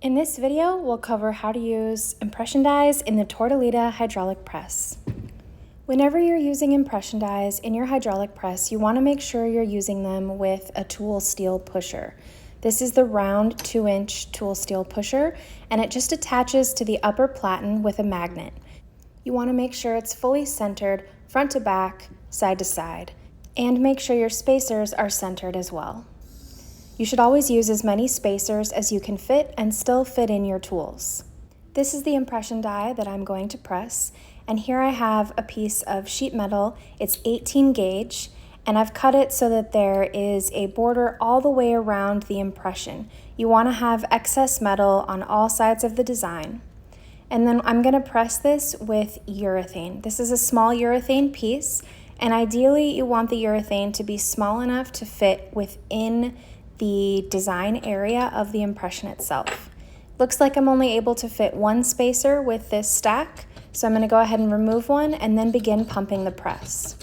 In this video, we'll cover how to use impression dies in the Tortolita hydraulic press. Whenever you're using impression dies in your hydraulic press, you want to make sure you're using them with a tool steel pusher. This is the round 2-inch tool steel pusher, and it just attaches to the upper platen with a magnet. You want to make sure it's fully centered, front to back, side to side, and make sure your spacers are centered as well. You should always use as many spacers as you can fit and still fit in your tools. This is the impression die that I'm going to press, and here I have a piece of sheet metal. It's 18 gauge, and I've cut it so that there is a border all the way around the impression. You want to have excess metal on all sides of the design. And then I'm going to press this with urethane. This is a small urethane piece, and ideally you want the urethane to be small enough to fit within the design area of the impression itself. Looks like I'm only able to fit one spacer with this stack, so I'm going to go ahead and remove one and then begin pumping the press.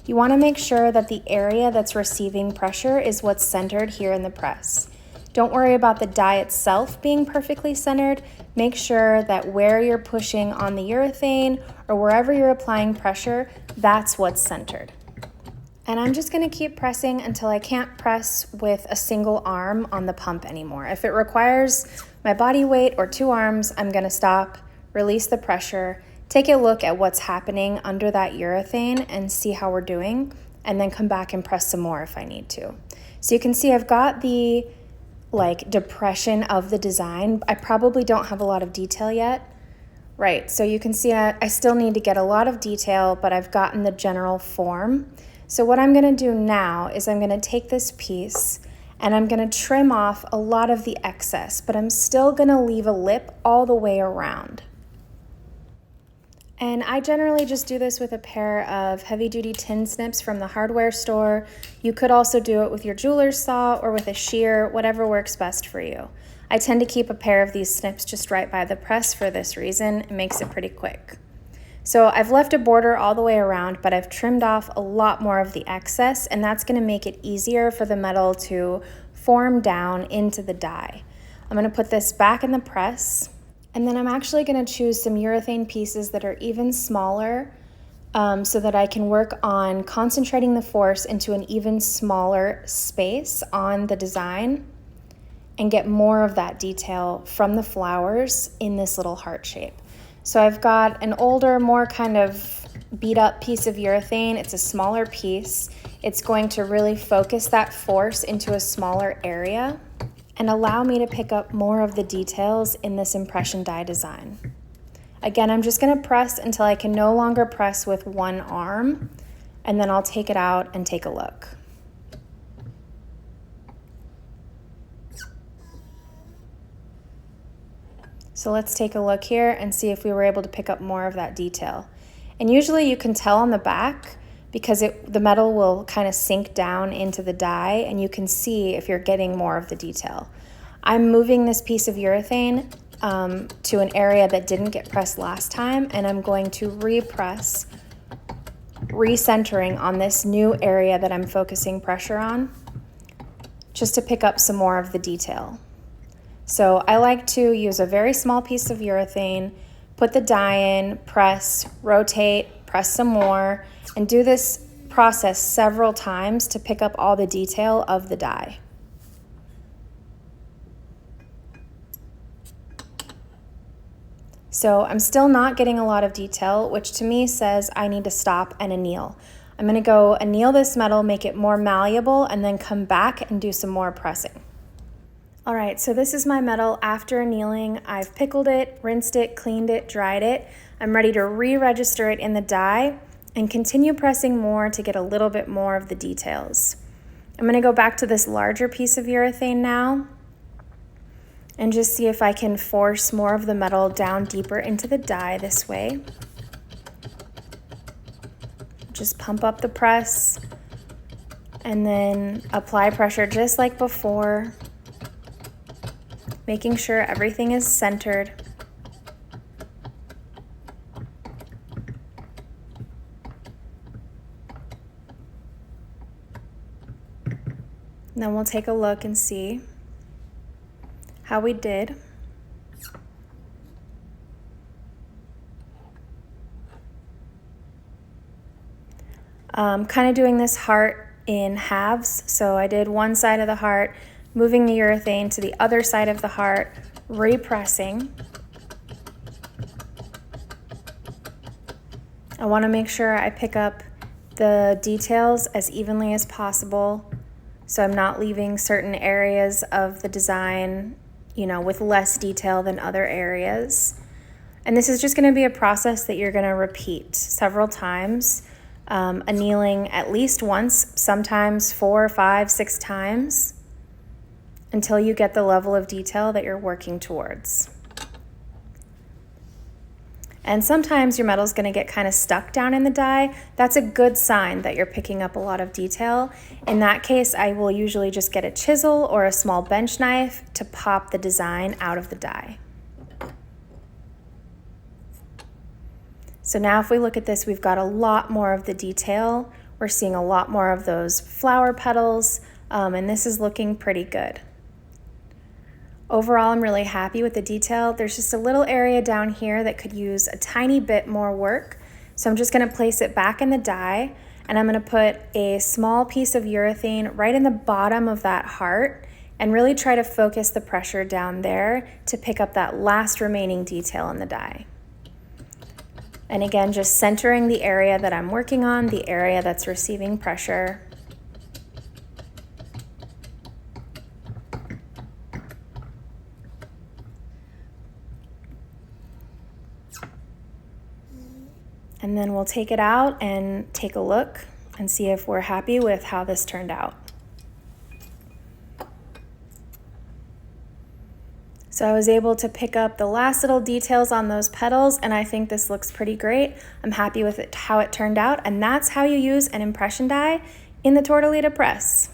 You want to make sure that the area that's receiving pressure is what's centered here in the press. Don't worry about the die itself being perfectly centered. Make sure that where you're pushing on the urethane or wherever you're applying pressure, that's what's centered. And I'm just going to keep pressing until I can't press with a single arm on the pump anymore. If it requires my body weight or two arms, I'm going to stop, release the pressure, take a look at what's happening under that urethane and see how we're doing, and then come back and press some more if I need to. So you can see I've got the depression of the design. I probably don't have a lot of detail yet. Right, so you can see I still need to get a lot of detail, but I've gotten the general form. So what I'm going to do now is I'm going to take this piece and I'm going to trim off a lot of the excess, but I'm still going to leave a lip all the way around. And I generally just do this with a pair of heavy-duty tin snips from the hardware store. You could also do it with your jeweler's saw or with a shear, whatever works best for you. I tend to keep a pair of these snips just right by the press for this reason. It makes it pretty quick. So I've left a border all the way around, but I've trimmed off a lot more of the excess, and that's going to make it easier for the metal to form down into the die. I'm going to put this back in the press, and then I'm actually going to choose some urethane pieces that are even smaller so that I can work on concentrating the force into an even smaller space on the design and get more of that detail from the flowers in this little heart shape. So I've got an older, more kind of beat up piece of urethane. It's a smaller piece. It's going to really focus that force into a smaller area and allow me to pick up more of the details in this impression die design. Again, I'm just going to press until I can no longer press with one arm, and then I'll take it out and take a look. So let's take a look here and see if we were able to pick up more of that detail. And usually you can tell on the back because the metal will kind of sink down into the die, and you can see if you're getting more of the detail. I'm moving this piece of urethane to an area that didn't get pressed last time, and I'm going to repress, recentering on this new area that I'm focusing pressure on, just to pick up some more of the detail. So I like to use a very small piece of urethane, put the die in, press, rotate, press some more, and do this process several times to pick up all the detail of the die. So I'm still not getting a lot of detail, which to me says I need to stop and anneal. I'm going to go anneal this metal, make it more malleable, and then come back and do some more pressing. All right, so this is my metal after annealing. I've pickled it, rinsed it, cleaned it, dried it. I'm ready to re-register it in the die and continue pressing more to get a little bit more of the details. I'm going to go back to this larger piece of urethane now and just see if I can force more of the metal down deeper into the die this way. Just pump up the press and then apply pressure just like before, making sure everything is centered. And then we'll take a look and see. how we did. Kind of doing this heart in halves. So I did one side of the heart, moving the urethane to the other side of the heart, repressing. I want to make sure I pick up the details as evenly as possible, so I'm not leaving certain areas of the design, with less detail than other areas. And this is just going to be a process that you're going to repeat several times, annealing at least once, sometimes 4, 5, 6 times, until you get the level of detail that you're working towards. And sometimes your metal's going to get kind of stuck down in the die. That's a good sign that you're picking up a lot of detail. In that case, I will usually just get a chisel or a small bench knife to pop the design out of the die. So now if we look at this, we've got a lot more of the detail. We're seeing a lot more of those flower petals, and this is looking pretty good. Overall, I'm really happy with the detail. There's just a little area down here that could use a tiny bit more work. So I'm just going to place it back in the die, and I'm going to put a small piece of urethane right in the bottom of that heart and really try to focus the pressure down there to pick up that last remaining detail in the die. And again, just centering the area that I'm working on, the area that's receiving pressure. And then we'll take it out and take a look and see if we're happy with how this turned out. So I was able to pick up the last little details on those petals, and I think this looks pretty great. I'm happy with how it turned out, and that's how you use an impression die in the Tortolita press.